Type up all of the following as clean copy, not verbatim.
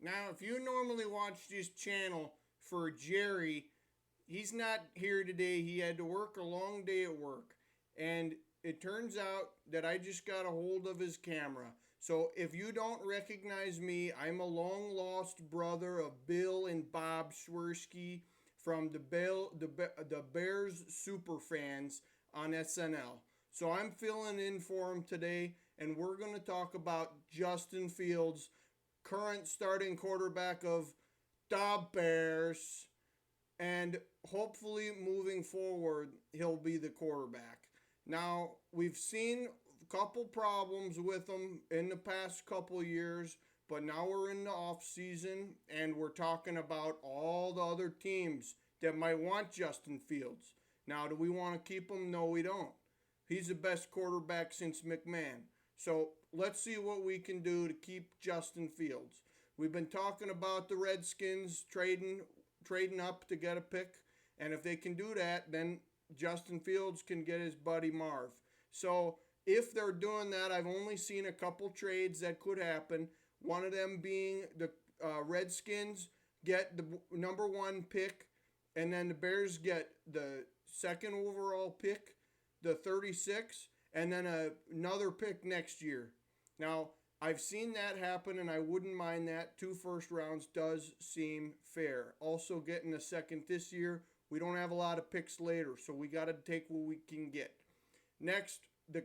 Now, if you normally watch this channel for Jerry, he's not here today. He had to work a long day at work. And it turns out that I just got a hold of his camera. So if you don't recognize me, I'm a long lost brother of Bill and Bob Swerski from the Bears Superfans on SNL. So I'm filling in for him today, and we're going to talk about Justin Fields, current starting quarterback of the Bears, and hopefully moving forward he'll be the quarterback. Now, we've seen a couple problems with him in the past couple years, but now we're in the off season and we're talking about all the other teams that might want Justin Fields. Now, do we want to keep him? No, we don't. He's the best quarterback since McMahon. So let's see what we can do to keep Justin Fields. We've been talking about the Redskins trading up to get a pick, and if they can do that, then Justin Fields can get his buddy Marv. So if they're doing that, I've only seen a couple trades that could happen. One of them being the Redskins get the number one pick, and then the Bears get the second overall pick, the 36, and then another pick next year. Now, I've seen that happen, and I wouldn't mind that. 2 first rounds does seem fair. Also, getting a second this year, we don't have a lot of picks later, so we got to take what we can get. Next, the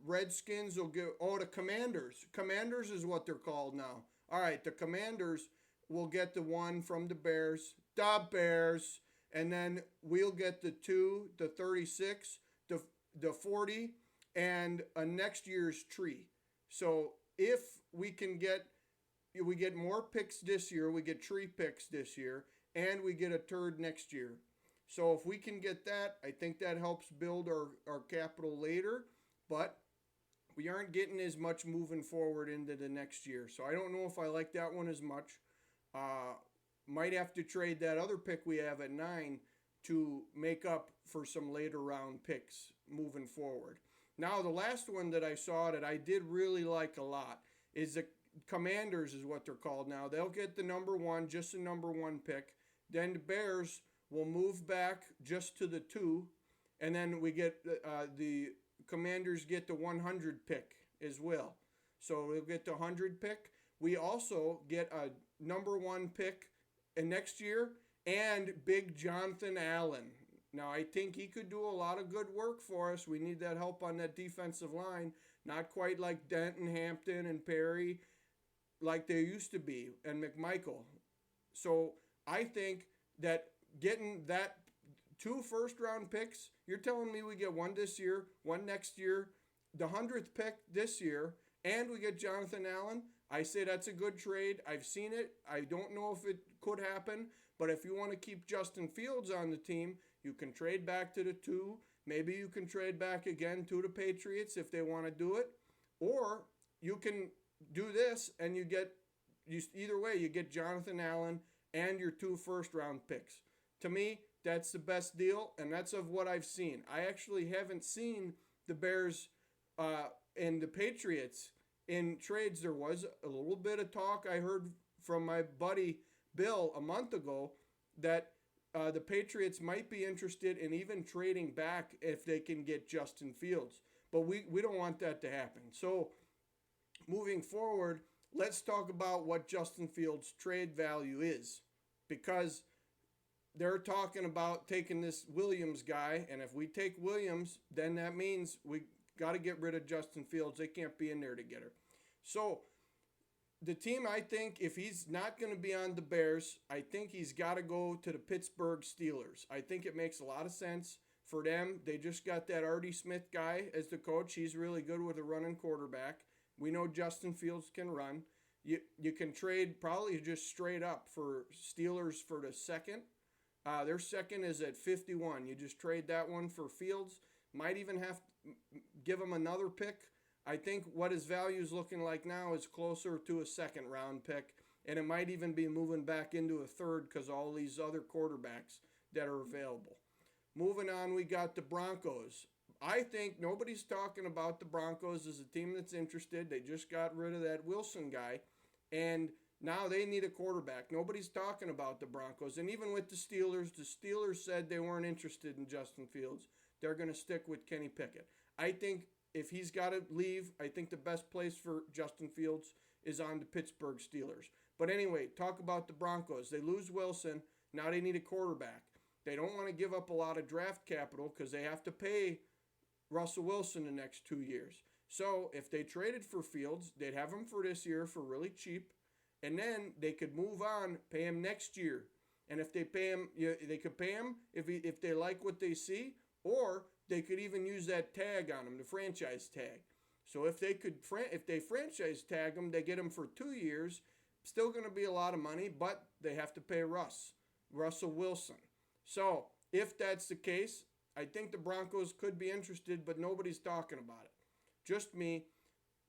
Redskins will get. Oh, the Commanders. Commanders is what they're called now. All right, the Commanders will get the one from the Bears. The Bears. And then we'll get the 2, the 36, the 40, and a next year's tree. So if we get more picks this year, we get tree picks this year, and we get a turd next year. So if we can get that, I think that helps build our capital later, but we aren't getting as much moving forward into the next year. So I don't know if I like that one as much. Might have to trade that other pick we have at 9 to make up for some later round picks moving forward. Now, the last one that I saw that I did really like a lot is the Commanders, is what they're called now. They'll get the number one, just the number one pick. Then the Bears will move back just to the 2, and then we get the Commanders get the 100 pick as well. So we'll get the 100 pick. We also get a number one pick next year and big Jonathan Allen. Now, I think he could do a lot of good work for us. We need that help on that defensive line. Not quite like Denton, Hampton, and Perry like they used to be, and McMichael. So I think that getting that 2 first-round picks, you're telling me we get one this year, one next year, the 100th pick this year, and we get Jonathan Allen. I say that's a good trade. I've seen it. I don't know if it could happen, but if you want to keep Justin Fields on the team, you can trade back to the 2. Maybe you can trade back again to the Patriots if they want to do it. Or you can do this and either way, you get Jonathan Allen and your 2 first-round picks. To me, that's the best deal, and that's of what I've seen. I actually haven't seen the Bears and the Patriots in trades. There was a little bit of talk I heard from my buddy Bill a month ago that the Patriots might be interested in even trading back if they can get Justin Fields. But we don't want that to happen. So moving forward, let's talk about what Justin Fields' trade value is. Because they're talking about taking this Williams guy, and if we take Williams, then that means we got to get rid of Justin Fields. They can't be in there together. So the team, I think, if he's not going to be on the Bears, I think he's got to go to the Pittsburgh Steelers. I think it makes a lot of sense for them. They just got that Artie Smith guy as the coach. He's really good with a running quarterback. We know Justin Fields can run. You can trade probably just straight up for Steelers for the second. Their second is at 51. You just trade that one for Fields. Might even have to give him another pick. I think what his value is looking like now is closer to a second-round pick, and it might even be moving back into a third because of all these other quarterbacks that are available. Moving on, we got the Broncos. I think nobody's talking about the Broncos as a team that's interested. They just got rid of that Wilson guy, and Now they need a quarterback. Nobody's talking about the Broncos. And even with the Steelers said they weren't interested in Justin Fields. They're going to stick with Kenny Pickett. I think if he's got to leave, I think the best place for Justin Fields is on the Pittsburgh Steelers. But anyway, talk about the Broncos. They lose Wilson. Now they need a quarterback. They don't want to give up a lot of draft capital because they have to pay Russell Wilson the next 2 years. So if they traded for Fields, they'd have him for this year for really cheap, and then they could move on, pay him next year. And if they pay him, they could pay him if they like what they see, or they could even use that tag on him, the franchise tag. So if they franchise tag him, they get him for 2 years. Still going to be a lot of money, but they have to pay Russell Wilson. So if that's the case, I think the Broncos could be interested, but nobody's talking about it. Just me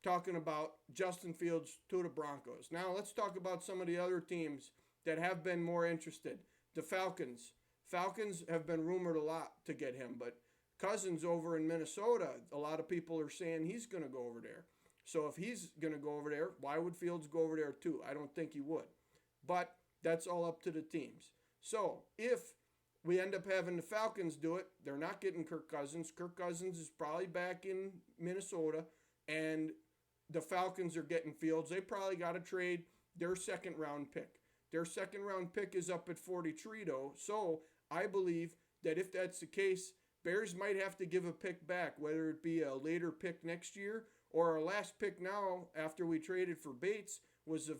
talking about Justin Fields to the Broncos. Now let's talk about some of the other teams that have been more interested. The Falcons. Falcons have been rumored a lot to get him, but Cousins over in Minnesota, a lot of people are saying he's going to go over there. So if he's going to go over there, why would Fields go over there too? I don't think he would. But that's all up to the teams. So if we end up having the Falcons do it, they're not getting Kirk Cousins. Kirk Cousins is probably back in Minnesota, and the Falcons are getting Fields. They probably got to trade their second round pick. Their second round pick is up at 43 though. So I believe that if that's the case, Bears might have to give a pick back, whether it be a later pick next year or our last pick now after we traded for Bates was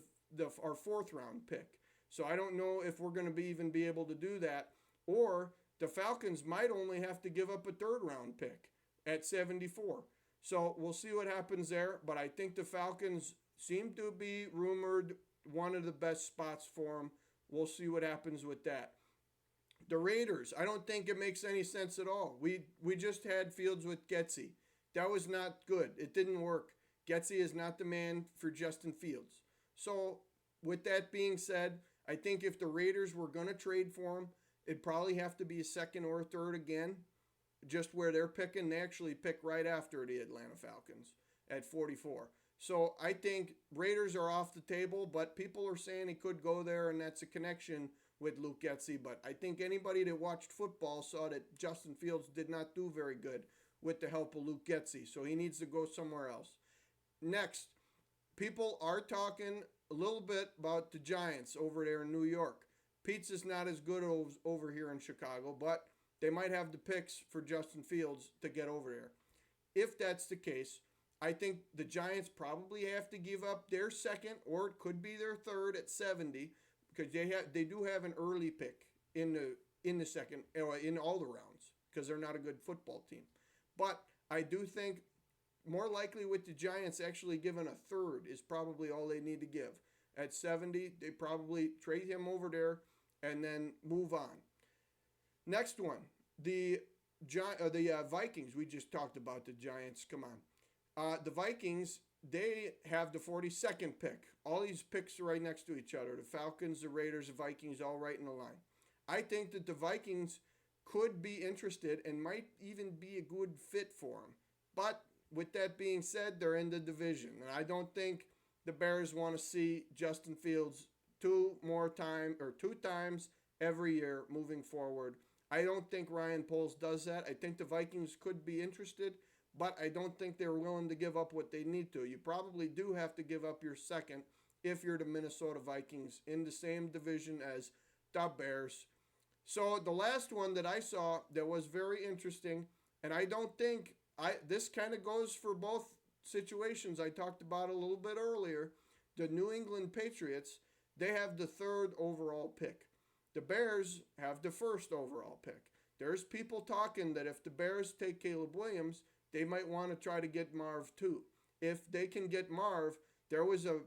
our fourth round pick. So I don't know if we're going to even be able to do that. Or the Falcons might only have to give up a third round pick at 74. So we'll see what happens there. But I think the Falcons seem to be rumored one of the best spots for them. We'll see what happens with that. The Raiders, I don't think it makes any sense at all. We just had Fields with Getsy. That was not good. It didn't work. Getsy is not the man for Justin Fields. So with that being said, I think if the Raiders were going to trade for him, it'd probably have to be a second or a third again, just where they're picking. They actually pick right after the Atlanta Falcons at 44. So I think Raiders are off the table, but people are saying he could go there, and that's a connection with Luke Getsy. But I think anybody that watched football saw that Justin Fields did not do very good with the help of Luke Getsy, so he needs to go somewhere else. Next, people are talking a little bit about the Giants over there in New York. Pizza's not as good over here in Chicago, but they might have the picks for Justin Fields to get over there. If that's the case, I think the Giants probably have to give up their second, or it could be their third at 70, because they do have an early pick in the second, in all the rounds, because they're not a good football team. But I do think more likely with the Giants actually giving a third is probably all they need to give. At 70, they probably trade him over there and then move on. Next one, the Vikings. We just talked about the Giants. Come on. The Vikings, they have the 42nd pick. All these picks are right next to each other. The Falcons, the Raiders, the Vikings, all right in a line. I think that the Vikings could be interested and might even be a good fit for them. But with that being said, they're in the division. And I don't think the Bears want to see Justin Fields two times every year moving forward. I don't think Ryan Poles does that. I think the Vikings could be interested, but I don't think they're willing to give up what they need to. You probably do have to give up your second if you're the Minnesota Vikings in the same division as the Bears. So the last one that I saw that was very interesting, and I don't think this kind of goes for both situations I talked about a little bit earlier. The New England Patriots, they have the third overall pick. The Bears have the first overall pick. There's people talking that if the Bears take Caleb Williams, they might want to try to get Marv too. If they can get Marv, there was a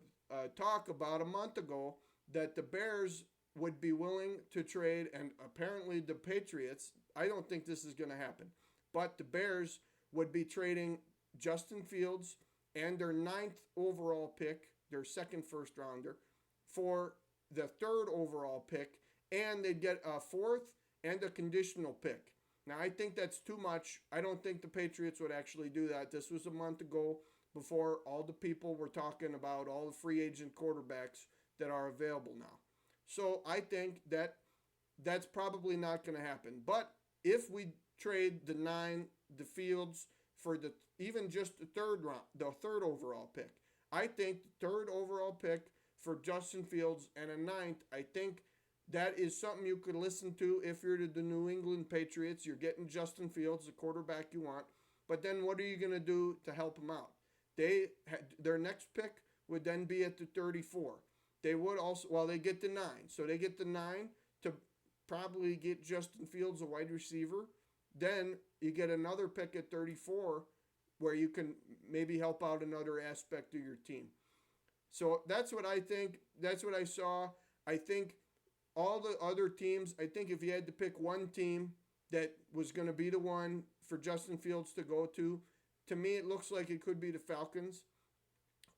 talk about a month ago that the Bears would be willing to trade, and apparently the Patriots, I don't think this is going to happen, but the Bears would be trading Justin Fields and their 9th overall pick, their second first rounder, for the third overall pick, and they'd get a 4th and a conditional pick. Now, I think that's too much. I don't think the Patriots would actually do that. This was a month ago before all the people were talking about all the free agent quarterbacks that are available now. So I think that that's probably not going to happen. But if we trade the Fields for the even just the third round, the third overall pick, I think the third overall pick for Justin Fields and a ninth, I think that is something you could listen to if you're the New England Patriots. You're getting Justin Fields, the quarterback you want. But then what are you going to do to help him out? Their next pick would then be at the 34. They would also, well, they get the 9. So they get the 9 to probably get Justin Fields, a wide receiver. Then you get another pick at 34 where you can maybe help out another aspect of your team. So that's what I think. That's what I saw. I think all the other teams, I think if you had to pick one team that was going to be the one for Justin Fields to go to me it looks like it could be the Falcons.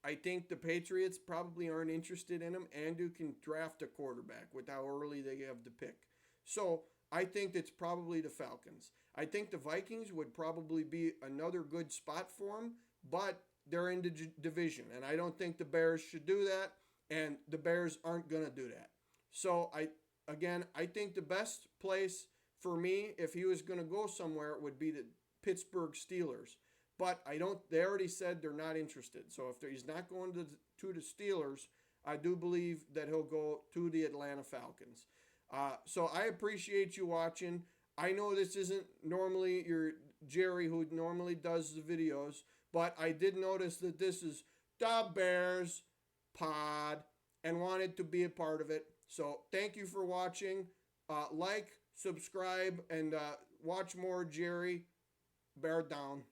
I think the Patriots probably aren't interested in him, and you can draft a quarterback with how early they have the pick. So I think it's probably the Falcons. I think the Vikings would probably be another good spot for him, but they're in the division, and I don't think the Bears should do that, and the Bears aren't going to do that. So I think the best place for me, if he was going to go somewhere, would be the Pittsburgh Steelers. But they already said they're not interested. So if he's not going to the Steelers, I do believe that he'll go to the Atlanta Falcons. So I appreciate you watching. I know this isn't normally your Jerry who normally does the videos, but I did notice that this is the Bears pod and wanted to be a part of it. So thank you for watching. Like, subscribe, and watch more Jerry. Bear down.